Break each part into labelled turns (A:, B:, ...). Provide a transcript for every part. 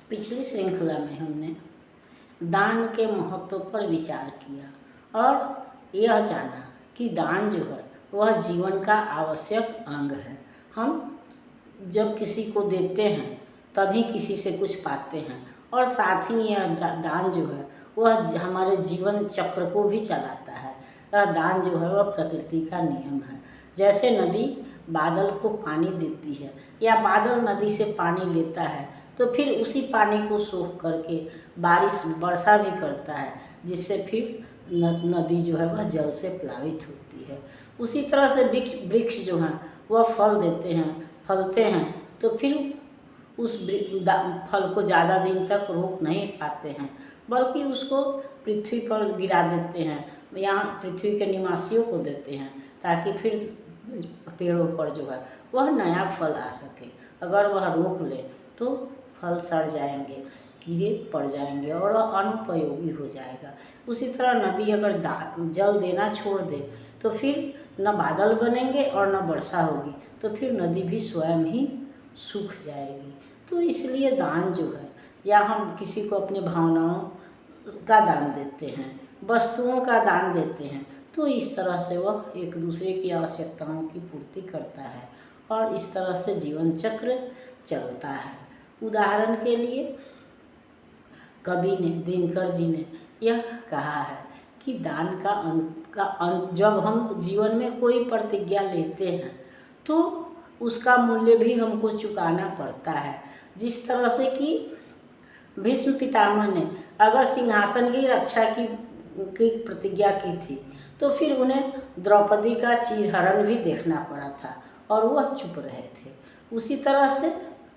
A: पिछली श्रृंखला में हमने दान के महत्व पर विचार किया और यह जाना कि दान जो है वह जीवन का आवश्यक अंग है। हम जब किसी को देते हैं तभी किसी से कुछ पाते हैं, और साथ ही यह दान जो है वह हमारे जीवन चक्र को भी चलाता है। यह दान जो है वह प्रकृति का नियम है। जैसे नदी बादल को पानी देती है या बादल नदी से पानी लेता है, तो फिर उसी पानी को सोख करके वर्षा भी करता है, जिससे फिर नदी जो है वह जल से प्लावित होती है। उसी तरह से वृक्ष जो हैं वह फल देते हैं, फलते हैं, तो फिर उस फल को ज़्यादा दिन तक रोक नहीं पाते हैं, बल्कि उसको पृथ्वी पर गिरा देते हैं, यहाँ पृथ्वी के निवासियों को देते हैं, ताकि फिर पेड़ों पर जो है वह नया फल आ सके। अगर वह रोक ले तो फल सड़ जाएंगे, कीड़े पड़ जाएंगे और अनुपयोगी हो जाएगा। उसी तरह नदी अगर जल देना छोड़ दे तो फिर न बादल बनेंगे और न वर्षा होगी, तो फिर नदी भी स्वयं ही सूख जाएगी। तो इसलिए दान जो है, या हम किसी को अपने भावनाओं का दान देते हैं, वस्तुओं का दान देते हैं, तो इस तरह से वह एक दूसरे की आवश्यकताओं की पूर्ति करता है और इस तरह से जीवन चक्र चलता है। उदाहरण के लिए कवि ने, दिनकर जी ने यह कहा है कि दान का अंत जब हम जीवन में कोई प्रतिज्ञा लेते हैं तो उसका मूल्य भी हमको चुकाना पड़ता है। जिस तरह से कि भीष्म पितामह ने अगर सिंहासन की रक्षा की प्रतिज्ञा की थी, तो फिर उन्हें द्रौपदी का चीरहरण भी देखना पड़ा था और वह चुप रहे थे। उसी तरह से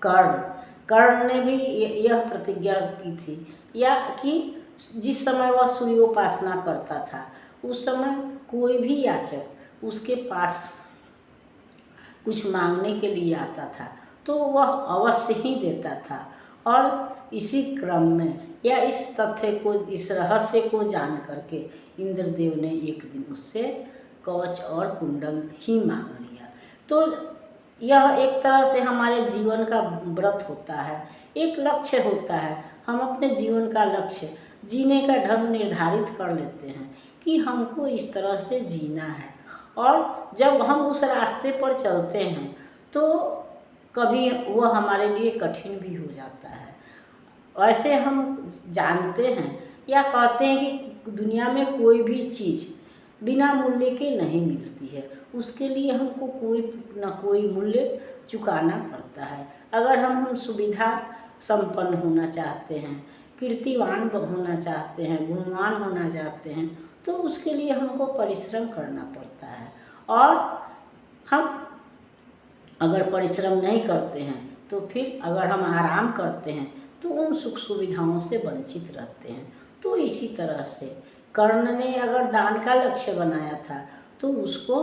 A: कर्ण ने भी यह प्रतिज्ञा की थी, या कि जिस समय वह सूर्योपासना करता था उस समय कोई भी याचक उसके पास कुछ मांगने के लिए आता था तो वह अवश्य ही देता था। और इसी क्रम में या इस तथ्य को, इस रहस्य को जान करके इंद्रदेव ने एक दिन उससे कवच और कुंडल ही मांग लिया। तो यह एक तरह से हमारे जीवन का व्रत होता है, एक लक्ष्य होता है। हम अपने जीवन का लक्ष्य, जीने का ढंग निर्धारित कर लेते हैं कि हमको इस तरह से जीना है, और जब हम उस रास्ते पर चलते हैं तो कभी वह हमारे लिए कठिन भी हो जाता है। वैसे हम जानते हैं या कहते हैं कि दुनिया में कोई भी चीज़ बिना मूल्य के नहीं मिलती है, उसके लिए हमको कोई न कोई मूल्य चुकाना पड़ता है। अगर हम सुविधा संपन्न होना चाहते हैं, कीर्तिवान होना चाहते हैं, गुणवान होना चाहते हैं, तो उसके लिए हमको परिश्रम करना पड़ता है। और हम अगर परिश्रम नहीं करते हैं तो फिर अगर हम आराम करते हैं तो उन सुख सुविधाओं से वंचित रहते हैं। तो इसी तरह से कर्ण ने अगर दान का लक्ष्य बनाया था तो उसको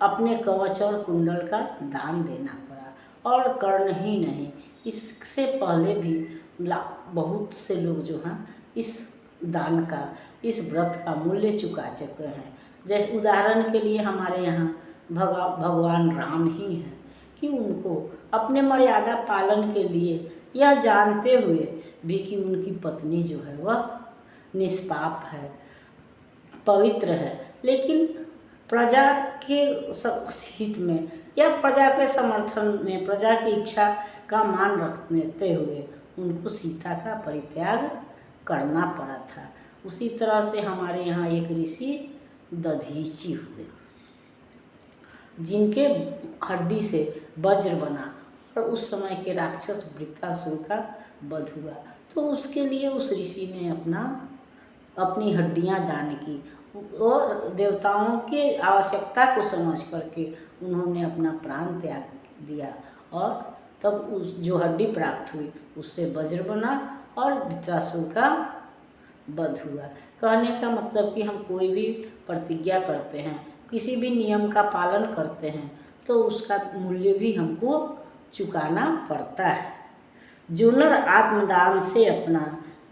A: अपने कवच और कुंडल का दान देना पड़ा। और कर्ण ही नहीं, इससे पहले भी बहुत से लोग जो हैं इस दान का, इस व्रत का मूल्य चुका चुके हैं। जैसे उदाहरण के लिए हमारे यहाँ भगवान राम ही हैं कि उनको अपने मर्यादा पालन के लिए, यह जानते हुए भी कि उनकी पत्नी जो है वह निष्पाप है, पवित्र है, लेकिन प्रजा के हित में या प्रजा के समर्थन में, प्रजा की इच्छा का मान रखते हुए उनको सीता का परित्याग करना पड़ा था। उसी तरह से हमारे यहाँ एक ऋषि दधीची हुए, जिनके हड्डी से वज्र बना और उस समय के राक्षस वृत्रासुर का वध हुआ। तो उसके लिए उस ऋषि ने अपनी हड्डियां दान की और देवताओं के आवश्यकता को समझ करके उन्होंने अपना प्राण त्याग दिया, और तब उस जो हड्डी प्राप्त हुई उससे वज्र बना और वृत्रासुर का वध हुआ। कहने का मतलब कि हम कोई भी प्रतिज्ञा करते हैं, किसी भी नियम का पालन करते हैं, तो उसका मूल्य भी हमको चुकाना पड़ता है। जो नर आत्मदान से अपना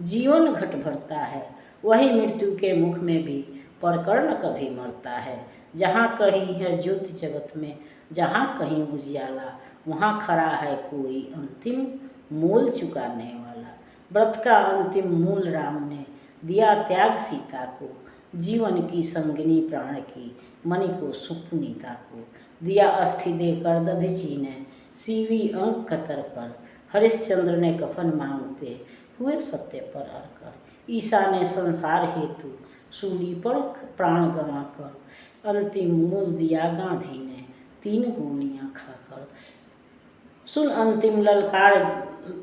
A: जीवन घट भरता है, वही मृत्यु के मुख में भी परकर्ण कभी मरता है। जहाँ कहीं है ज्योति जगत में, जहाँ कहीं उजियाला, वहाँ खड़ा है कोई अंतिम मोल चुकाने वाला। व्रत का अंतिम मूल राम ने दिया त्याग सीता को, जीवन की संगिनी प्राण की मणि को सुपुनीता को। दिया अस्थि देकर दधीची ने सीवी अंक कतर कर, हरिश्चंद्र ने कफन मांगते हुए सत्य पर अरकर। ईसा ने संसार हेतु सूली पर प्राण गंवा कर, अंतिम मूल दिया गांधी ने 3 गोलियां खाकर। सुन अंतिम ललकार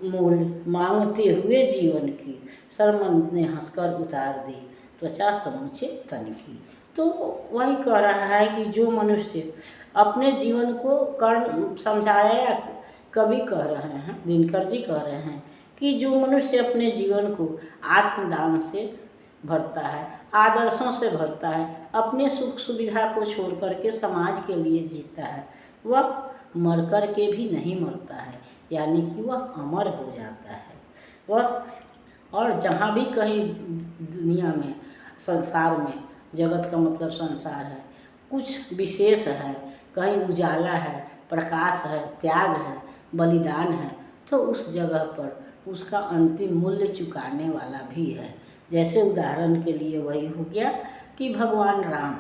A: मूल मांगते हुए जीवन की, शर्मन ने हंसकर उतार दी त्वचा समूचे तन की। तो वही कह रहा है कि जो मनुष्य अपने जीवन को कर्म समझाया, या कवि कह रहे हैं, दिनकर जी कह रहे हैं कि जो मनुष्य अपने जीवन को आत्मदान से भरता है, आदर्शों से भरता है, अपने सुख सुविधा को छोड़ करके समाज के लिए जीता है, वह मर कर के भी नहीं मरता है, यानी कि वह अमर हो जाता है। वह और जहाँ भी कहीं दुनिया में, संसार में, जगत का मतलब संसार है, कुछ विशेष है, कहीं उजाला है, प्रकाश है, त्याग है, बलिदान है, तो उस जगह पर उसका अंतिम मूल्य चुकाने वाला भी है। जैसे उदाहरण के लिए वही हो गया कि भगवान राम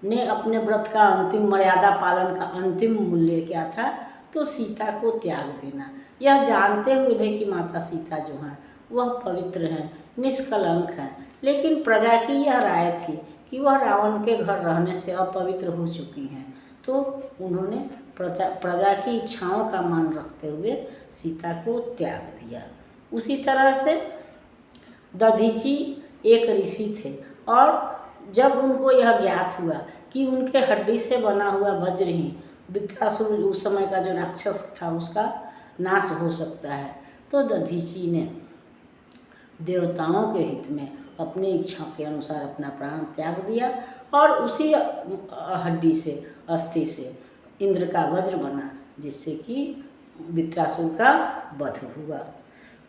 A: ने अपने व्रत का अंतिम मर्यादा पालन का अंतिम मूल्य क्या था, तो सीता को त्याग देना। यह जानते हुए भी कि माता सीता जो हैं वह पवित्र हैं, निष्कलंक हैं, लेकिन प्रजा की यह राय थी कि वह रावण के घर रहने से अपवित्र हो चुकी हैं, तो उन्होंने प्रजा की इच्छाओं का मान रखते हुए सीता को त्याग दिया। उसी तरह से दधीची एक ऋषि थे, और जब उनको यह ज्ञात हुआ कि उनके हड्डी से बना हुआ वज्र ही वृत्रासुर, उस समय का जो राक्षस था, उसका नाश हो सकता है, तो दधीची ने देवताओं के हित में अपनी इच्छा के अनुसार अपना प्राण त्याग दिया, और उसी हड्डी से, अस्थि से इंद्र का वज्र बना, जिससे कि वृत्रासुर का वध हुआ।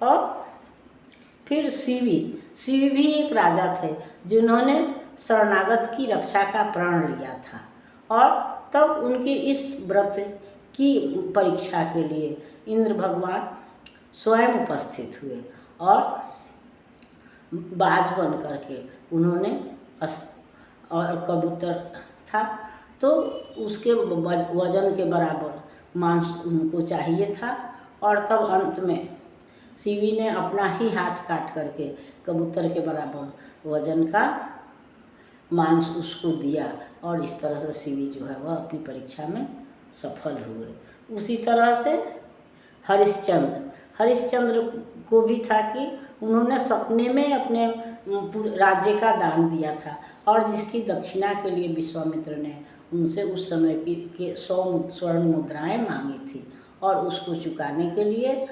A: और फिर शिवी भी एक राजा थे जिन्होंने शरणागत की रक्षा का प्रण लिया था, और तब उनकी इस व्रत की परीक्षा के लिए इंद्र भगवान स्वयं उपस्थित हुए, और बाज बन करके उन्होंने और कबूतर था, तो उसके वजन के बराबर मांस उनको चाहिए था, और तब अंत में शिवी ने अपना ही हाथ काट करके कबूतर के बराबर वजन का मांस उसको दिया, और इस तरह से शिवी जो है वह अपनी परीक्षा में सफल हुए। उसी तरह से हरिश्चंद्र को भी था कि उन्होंने सपने में अपने राज्य का दान दिया था, और जिसकी दक्षिणा के लिए विश्वामित्र ने उनसे उस समय की 100 स्वर्ण मुद्राएं मांगी थी, और उसको चुकाने के लिए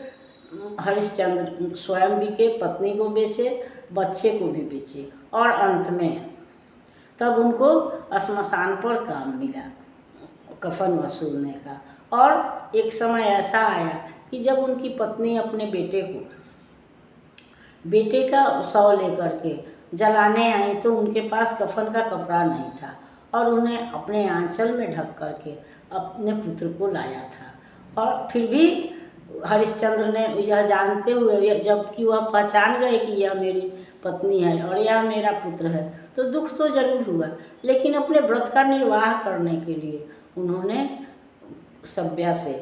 A: हरिश्चंद्र स्वयं भी के पत्नी को बेचे, बच्चे को भी बेचे, और अंत में तब उनको श्मशान पर काम मिला कफन वसूलने का। और एक समय ऐसा आया कि जब उनकी पत्नी अपने बेटे का शव लेकर के जलाने आई, तो उनके पास कफन का कपड़ा नहीं था, और उन्हें अपने आंचल में ढक करके अपने पुत्र को लाया था। और फिर भी हरिश्चंद्र ने यह जानते हुए, जबकि वह पहचान गए कि यह मेरी पत्नी है और यह मेरा पुत्र है, तो दुख तो जरूर हुआ, लेकिन अपने व्रत का निर्वाह करने के लिए उन्होंने सभ्या से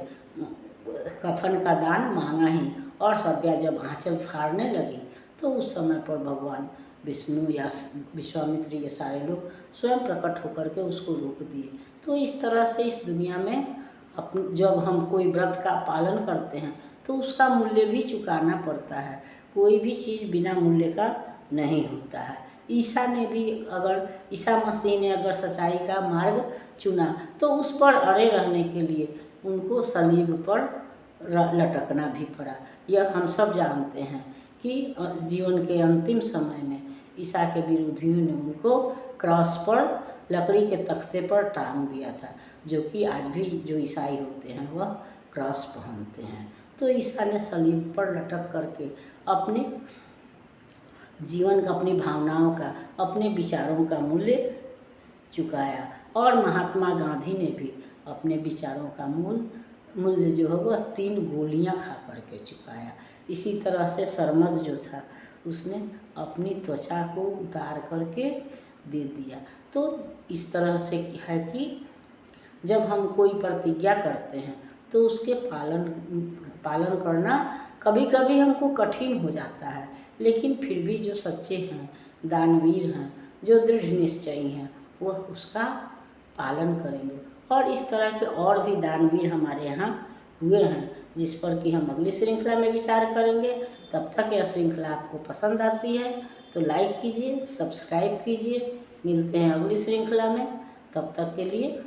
A: कफन का दान मांगा ही, और सभ्या जब आंचल फाड़ने लगी, तो उस समय पर भगवान विष्णु या विश्वामित्र, ये सारे लोग स्वयं प्रकट होकर के उसको रोक दिए। तो इस तरह से इस दुनिया में जब हम कोई व्रत का पालन करते हैं, तो उसका मूल्य भी चुकाना पड़ता है। कोई भी चीज़ बिना मूल्य का नहीं होता है। ईसा मसीह ने अगर सच्चाई का मार्ग चुना, तो उस पर अड़े रहने के लिए उनको सलीब पर लटकना भी पड़ा। यह हम सब जानते हैं कि जीवन के अंतिम समय में ईसा के विरोधियों ने उनको क्रॉस पर, लकड़ी के तख्ते पर टांग दिया था, जो कि आज भी जो ईसाई होते हैं वह क्रॉस पहनते हैं। तो ईसा ने सलीब पर लटक करके अपने जीवन का, अपनी भावनाओं का, अपने विचारों का मूल्य चुकाया, और महात्मा गांधी ने भी अपने विचारों का मूल्य मूल्य जो है वह 3 गोलियां खा करके चुकाया। इसी तरह से सरमद जो था उसने अपनी त्वचा को उतार करके दे दिया। तो इस तरह से है कि जब हम कोई प्रतिज्ञा करते हैं तो उसके पालन करना कभी कभी हमको कठिन हो जाता है, लेकिन फिर भी जो सच्चे हैं, दानवीर हैं, जो दृढ़ निश्चयी हैं, वह उसका पालन करेंगे। और इस तरह के और भी दानवीर हमारे यहाँ हुए हैं, जिस पर कि हम अगली श्रृंखला में विचार करेंगे। तब तक यह श्रृंखला आपको पसंद आती है तो लाइक कीजिए, सब्सक्राइब कीजिए। मिलते हैं अगली श्रृंखला में, तब तक के लिए